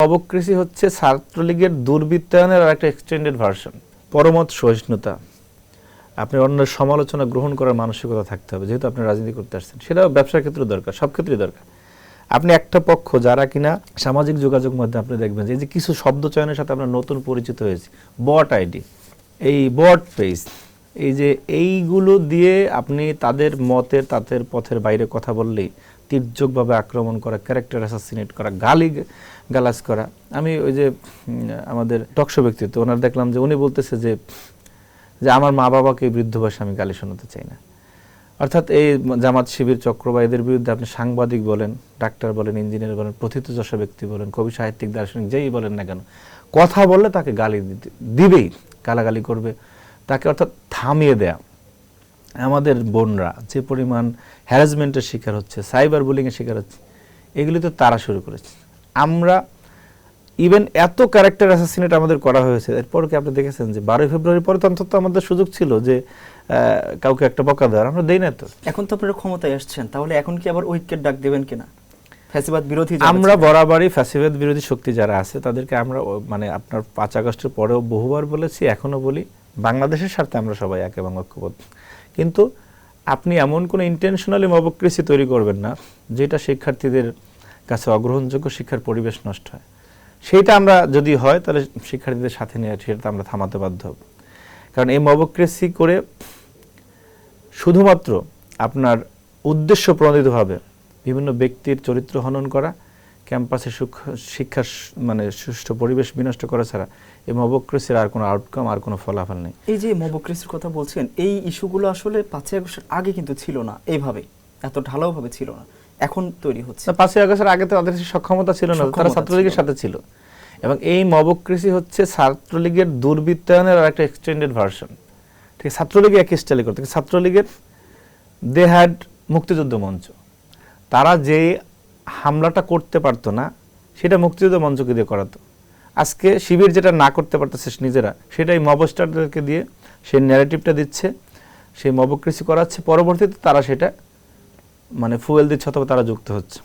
Mobocracy হচ্ছে ছাত্রলীগের দুর্বৃত্তায়নের আর একটা এক্সটেন্ডেড ভার্সন। পরমত সহিষ্ণুতা, আপনি অন্যের সমালোচনা গ্রহণ করার মানসিকতা থাকতে হবে, যেহেতু আপনি রাজনীতি করতে আসছেন। সেটাও ব্যবসার ক্ষেত্রে দরকার, সব ক্ষেত্রেই দরকার। আপনি একটা পক্ষ যারা কিনা সামাজিক যোগাযোগ মাধ্যমে আপনি দেখবেন যে কিছু শব্দ চয়নের সাথে আমরা নতুন পরিচিত হয়েছি, বট আইডি, এই বট পেজ, এই যে এইগুলো দিয়ে আপনি তাদের মতের তাদের পথের বাইরে কথা বললেই তির্যকভাবে আক্রমণ করা, ক্যারেক্টার অ্যাসাসিনেট করা, গালি গালাজ করা। আমি ওই যে আমাদের টকশো ব্যক্তিত্ব ওনার দেখলাম যে উনি বলতেছে যে আমার মা বাবাকে বৃদ্ধ বয়সে আমি গালি শোনাতে চাই না। অর্থাৎ এই জামাত শিবির চক্র বা এদের বিরুদ্ধে আপনি সাংবাদিক বলেন, ডাক্তার বলেন, ইঞ্জিনিয়ার বলেন, প্রথিতযশা ব্যক্তি বলেন, কবি সাহিত্যিক দার্শনিক যেই বলেন না কেন, কথা বললে তাকে গালি দিবেই, গালাগালি করবে তাকে, অর্থাৎ থামিয়ে দেয়া। আমাদের বোনরা যে পরিমাণ হ্যারাসমেন্টের শিকার হচ্ছে, সাইবার বুলিংয়ের শিকার হচ্ছে, এগুলি তো তারা শুরু করেছে। আমরা ইভেন এত ক্যারেক্টার অ্যাসাসিনেট আমাদের করা হয়েছে, এরপর কি আপনি দেখেছেন যে 12 ফেব্রুয়ারি পরে তো অন্তত আমাদের সুযোগ ছিল যে কাউকে একটা বকা দেওয়ার, আমরা দেই না তো। এখন তো আপনারা ক্ষমতায় আসছেন, তাহলে এখন কি আবার ঐক্যের ডাক দেবেন কিনা? ফ্যাসিবাদ বিরোধী আমরা বরাবরই ফ্যাসিবাদ বিরোধী শক্তি যারা আছে তাদেরকে আমরা মানে আপনার 5 আগস্টের পরেও বহুবার বলেছি, এখনো বলি, বাংলাদেশের স্বার্থে আমরা সবাই একে এবং ঐক্যবদ্ধ। কিন্তু আপনি এমন কোনো ইন্টেনশনালি মবক্রেসি তৈরি করবেন না যেটা শিক্ষার্থীদের কাছে অগ্রহণযোগ্য, শিক্ষার পরিবেশ নষ্ট হয়। সেইটা আমরা যদি হয় তাহলে শিক্ষার্থীদের সাথে নিয়ে সেটা আমরা থামাতে বাধ্য হব। কারণ এই মবক্রেসি করে শুধুমাত্র আপনার উদ্দেশ্য প্রণোদিতভাবে বিভিন্ন ব্যক্তির চরিত্র হনন করা, ক্যাম্পাসে শিক্ষার মানে সুষ্ঠু পরিবেশ বিনষ্ট করা ছাড়া এই মবক্রেসির আর কোনো আউটকাম, আর কোনো ফলাফল নেই। এই যে মবক্রেসির কথা বলছেন, এই ইস্যুগুলো আসলে 5 আগস্টের আগে কিন্তু ছিল না, এইভাবে এত ঢালাওভাবে ছিল না, এখন তৈরি হচ্ছে। 5 আগস্টের আগে তো তাদের সক্ষমতা ছিল না, তারা ছাত্রলীগের সাথে ছিল। এবং এই মবক্রেসি হচ্ছে ছাত্রলীগের দুর্বৃত্তায়নের আর একটা এক্সটেন্ডেড ভার্সন। ঠিক, ছাত্রলীগ একই স্টাইলে করতে, ছাত্রলীগের দে হ্যাড মুক্তিযুদ্ধ মঞ্চ, তারা যে হামলাটা করতে পারতো না সেটা মুক্তিযুদ্ধ মঞ্চকে দিয়ে করাতো। আজকে শিবির যেটা না করতে পারতেছে নিজেরা, সেটাই মবস্টারদেরকে দিয়ে সেই ন্যারেটিভটা দিচ্ছে, সেই মবক্রেসি করাচ্ছে, পরবর্তীতে তারা সেটা মানে ফুয়েল দিচ্ছে অথবা তারা যুক্ত হচ্ছে।